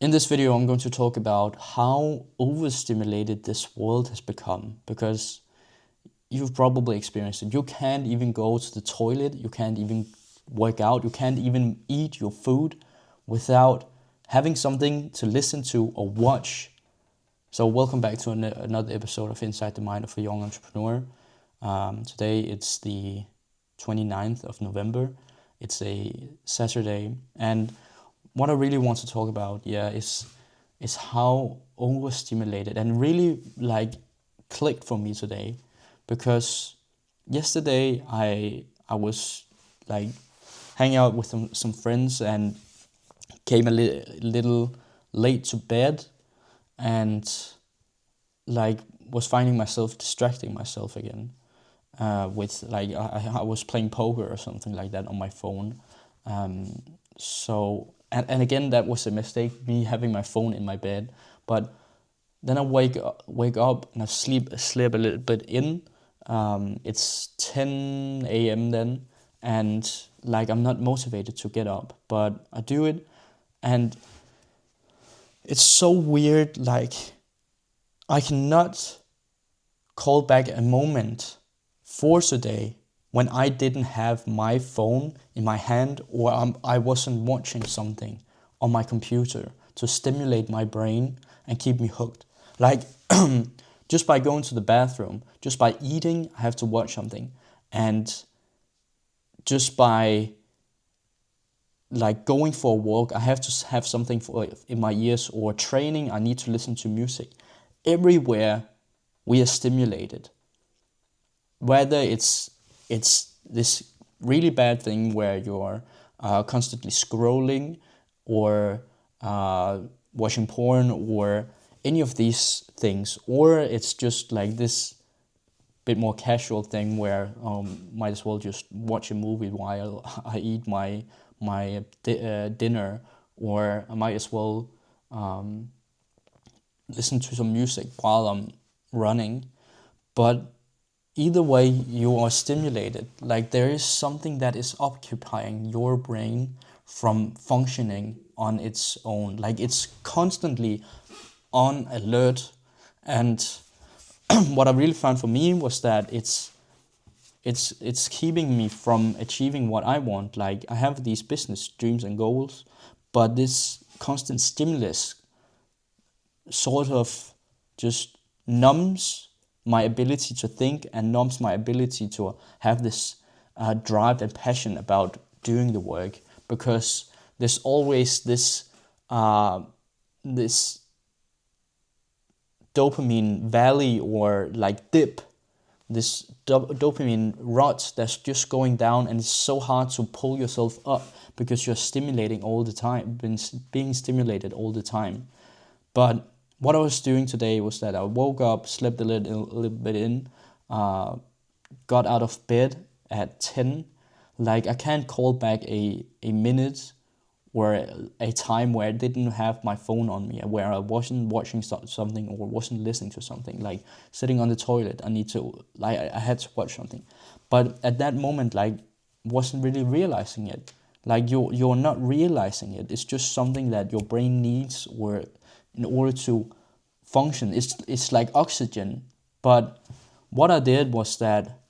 In this video, I'm going to talk about how overstimulated this world has become, because you've probably experienced it. You can't even go to the toilet, you can't even work out, you can't even eat your food without having something to listen to or watch. So welcome back to another episode of Inside the Mind of a Young Entrepreneur. Today it's the 29th of November. It's a Saturday, and what I really want to talk about, is how overstimulated and really clicked for me today, because yesterday I was like hanging out with some friends and came a little late to bed, and was finding myself distracting myself again with I was playing poker or something like that on my phone. And again, that was a mistake, me having my phone in my bed. But then I wake up and I sleep a little bit in. It's 10 a.m. then, and I'm not motivated to get up, but I do it, and it's so weird. I cannot call back a moment for today when I didn't have my phone in my hand, or I wasn't watching something on my computer to stimulate my brain and keep me hooked. Just by going to the bathroom, just by eating, I have to watch something. And just by going for a walk, I have to have something in my ears, or training, I need to listen to music. Everywhere we are stimulated. Whether it's this really bad thing where you're constantly scrolling, or watching porn, or any of these things, or it's just like this bit more casual thing where might as well just watch a movie while I eat my dinner, or I might as well listen to some music while I'm running. But either way, you are stimulated. There is something that is occupying your brain from functioning on its own. It's constantly on alert. And what I really found for me was that it's keeping me from achieving what I want. I have these business dreams and goals, but this constant stimulus sort of just numbs my ability to think, and numbs my ability to have this drive and passion about doing the work, because there's always this this dopamine valley, or dip, this dopamine rut that's just going down, and it's so hard to pull yourself up because you're stimulating all the time, being stimulated all the time. But what I was doing today was that I woke up, slept a little bit in, got out of bed at 10. I can't call back a minute or a time where I didn't have my phone on me, where I wasn't watching something or wasn't listening to something. Sitting on the toilet, I had to watch something. But at that moment, wasn't really realizing it. You're not realizing it. It's just something that your brain needs, or in order to function. It's like oxygen. But what I did was that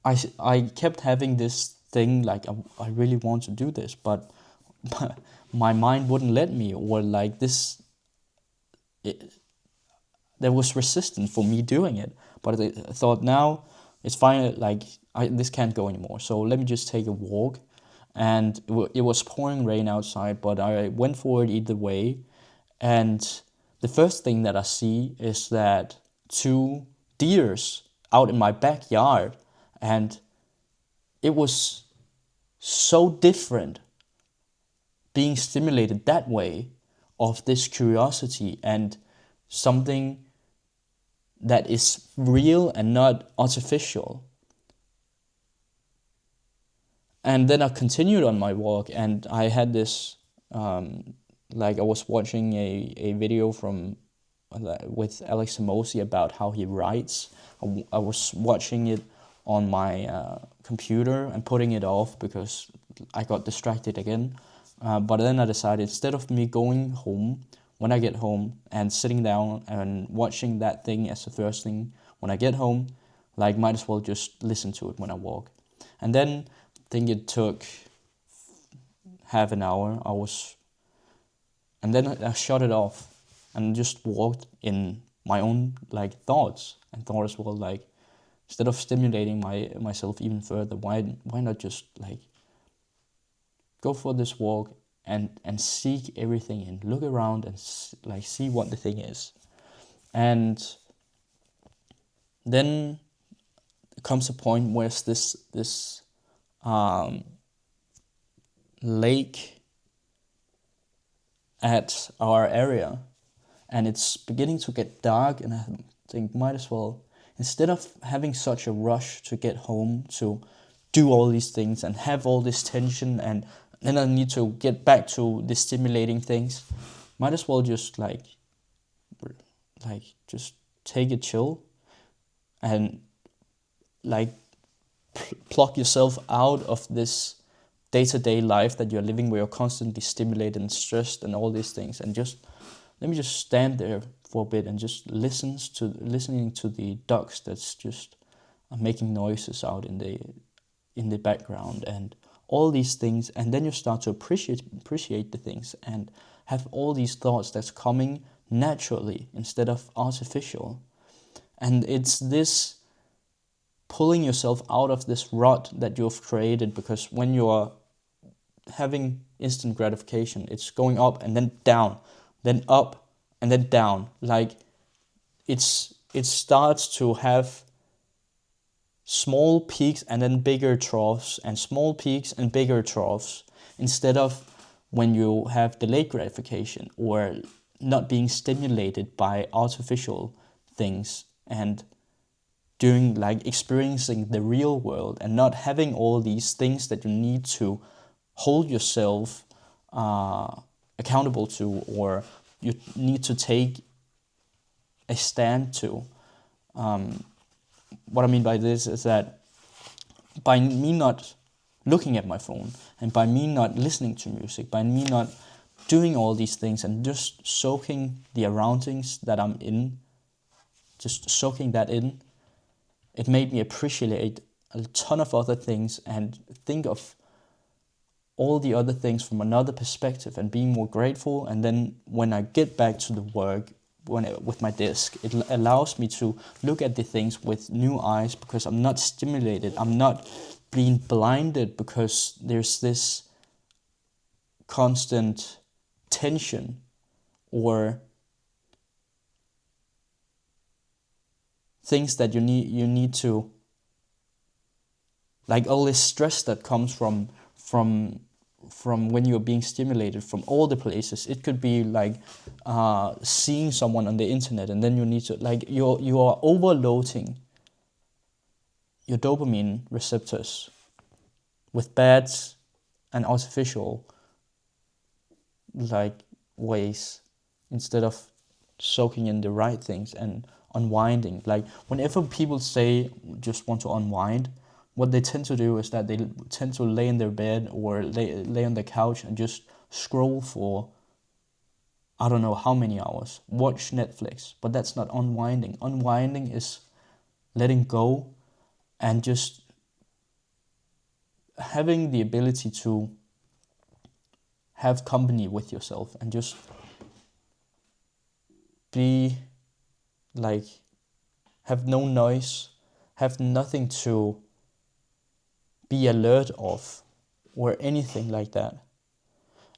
I kept having this thing, I really want to do this, but my mind wouldn't let me, or there was resistance for me doing it. But I thought, now it's fine, this can't go anymore, so let me just take a walk. And it was pouring rain outside, but I went for it either way. And the first thing that I see is that 2 deers out in my backyard, and it was so different being stimulated that way, of this curiosity and something that is real and not artificial. And then I continued on my walk, and I had this I was watching a video from with Alex Samosi about how he writes. I was watching it on my computer and putting it off because I got distracted again. But then I decided, instead of me going home, when I get home and sitting down and watching that thing as the first thing when I get home, like, might as well just listen to it when I walk. And then I think it took half an hour. And then I shut it off and just walked in my own like thoughts, and thought as well, like, instead of stimulating myself even further, why not just like go for this walk and seek everything and look around and like see what the thing is. And then comes a point where it's this lake at our area, and it's beginning to get dark, and I think, might as well, instead of having such a rush to get home, to do all these things and have all this tension, and then I need to get back to the stimulating things, might as well just like just take it chill and like pluck yourself out of this day-to-day life that you're living, where you're constantly stimulated and stressed and all these things, and just let me just stand there for a bit and just listening to the ducks that's just making noises out in the background, and all these things. And then you start to appreciate the things and have all these thoughts that's coming naturally instead of artificial. And it's this pulling yourself out of this rut that you've created, because when you're having instant gratification, it's going up and then down, then up and then down. Like, it starts to have small peaks and then bigger troughs, and small peaks and bigger troughs, instead of when you have delayed gratification or not being stimulated by artificial things, and doing like experiencing the real world, and not having all these things that you need to hold yourself accountable to, or you need to take a stand to. What I mean by this is that by me not looking at my phone, and by me not listening to music, by me not doing all these things and just soaking the surroundings that I'm in, just soaking that in, it made me appreciate a ton of other things and think of all the other things from another perspective and being more grateful. And then when I get back to the work, with my desk, it allows me to look at the things with new eyes, because I'm not stimulated. I'm not being blinded because there's this constant tension or things that you need to, like, all this stress that comes from when you're being stimulated from all the places. It could be like seeing someone on the internet, and then you need to, like, you are overloading your dopamine receptors with bad and artificial like ways, instead of soaking in the right things and unwinding. Like, whenever people say just want to unwind, what they tend to do is that they tend to lay in their bed or lay on the couch and just scroll for I don't know how many hours, watch Netflix. But that's not unwinding. Unwinding is letting go and just having the ability to have company with yourself and just be like, have no noise, have nothing to be alert of or anything like that.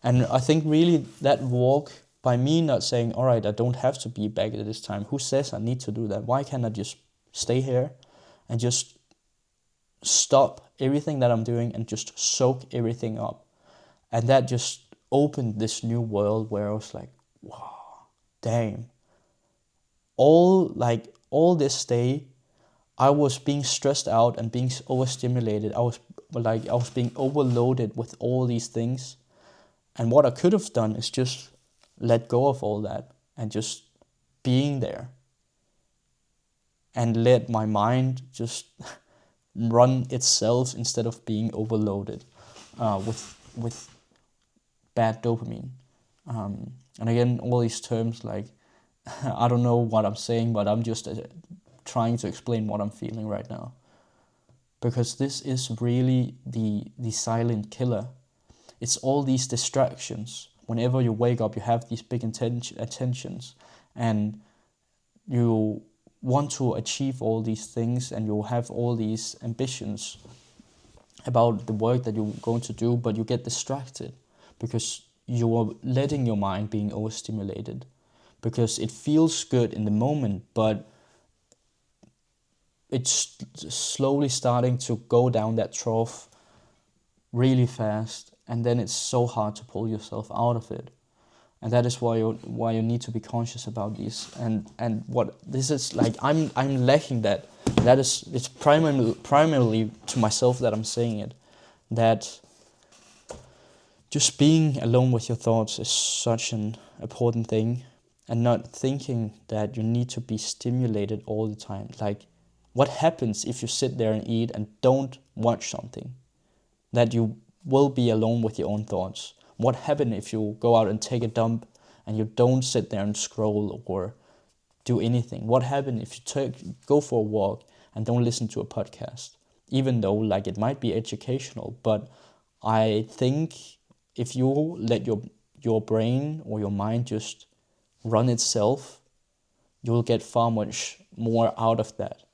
And I think really that walk, by me not saying, all right, I don't have to be back at this time. Who says I need to do that? Why can't I just stay here and just stop everything that I'm doing and just soak everything up? And that just opened this new world where I was like, wow, damn. All this day, I was being stressed out and being overstimulated. I was being overloaded with all these things. And what I could have done is just let go of all that and just being there, and let my mind just run itself instead of being overloaded with bad dopamine. And again, all these terms, like, I don't know what I'm saying, but I'm just trying to explain what I'm feeling right now. Because this is really the silent killer. It's all these distractions. Whenever you wake up, you have these big attentions, and you want to achieve all these things, and you have all these ambitions about the work that you're going to do, but you get distracted because you are letting your mind being overstimulated, because it feels good in the moment, but it's slowly starting to go down that trough really fast, and then it's so hard to pull yourself out of it. And that is why you need to be conscious about these. And what this is like, I'm lacking that. That is, it's primarily to myself that I'm saying it, that just being alone with your thoughts is such an important thing, and not thinking that you need to be stimulated all the time. Like, what happens if you sit there and eat and don't watch something? That you will be alone with your own thoughts. What happens if you go out and take a dump and you don't sit there and scroll or do anything? What happens if you go for a walk and don't listen to a podcast? Even though, like, it might be educational, but I think if you let your brain or your mind just run itself, you'll get far much more out of that.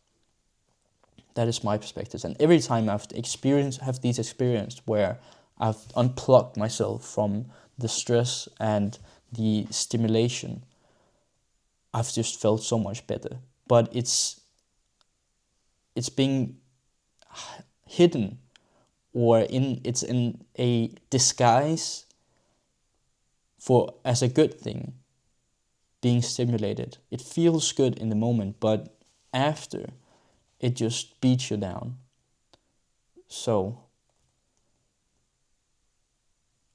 That is my perspective. And every time have these experiences where I've unplugged myself from the stress and the stimulation, I've just felt so much better. But it's being hidden, or it's in a disguise for as a good thing, being stimulated. It feels good in the moment, but after, it just beats you down. So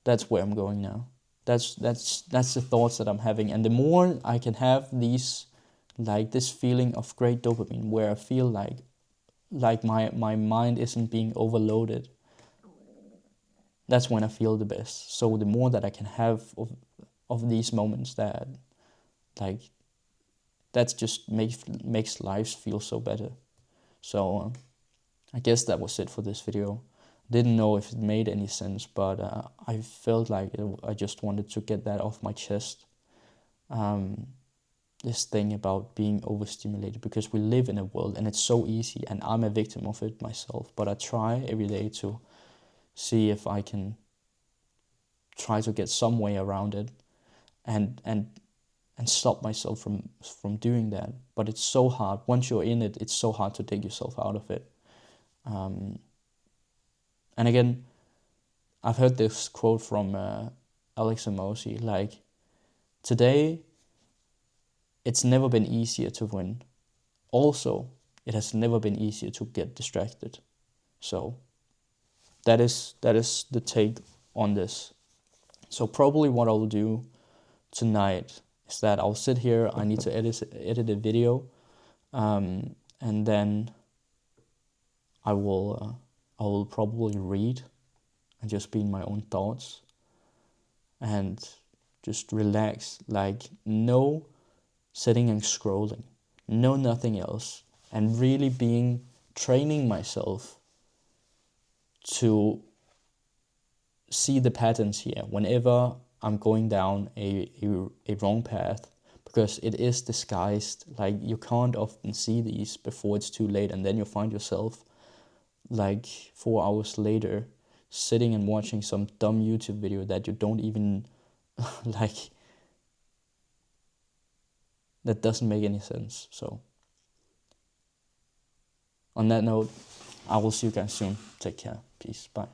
that's where I'm going now. That's the thoughts that I'm having. And the more I can have these, like, this feeling of great dopamine, where I feel like my mind isn't being overloaded, that's when I feel the best. So the more that I can have of these moments, that, like, that just makes life feel so better. So I guess that was it for this video. Didn't know if it made any sense, but I felt like I just wanted to get that off my chest. This thing about being overstimulated, because we live in a world and it's so easy, and I'm a victim of it myself, but I try every day to see if I can try to get some way around it, and stop myself from doing that. But it's so hard. Once you're in it, it's so hard to take yourself out of it. And again, I've heard this quote from Alex Emosi, like, today it's never been easier to win. Also, it has never been easier to get distracted. So that is the take on this. So probably what I'll do tonight is that I'll sit here. I need to edit a video, and then I will probably read and just be in my own thoughts and just relax. Like, no sitting and scrolling, no nothing else, and really training myself to see the patterns here whenever I'm going down a wrong path, because it is disguised. Like, you can't often see these before it's too late, and then you find yourself, like, 4 hours later, sitting and watching some dumb YouTube video that you don't even like, that doesn't make any sense. So on that note, I will see you guys soon. Take care. Peace. Bye.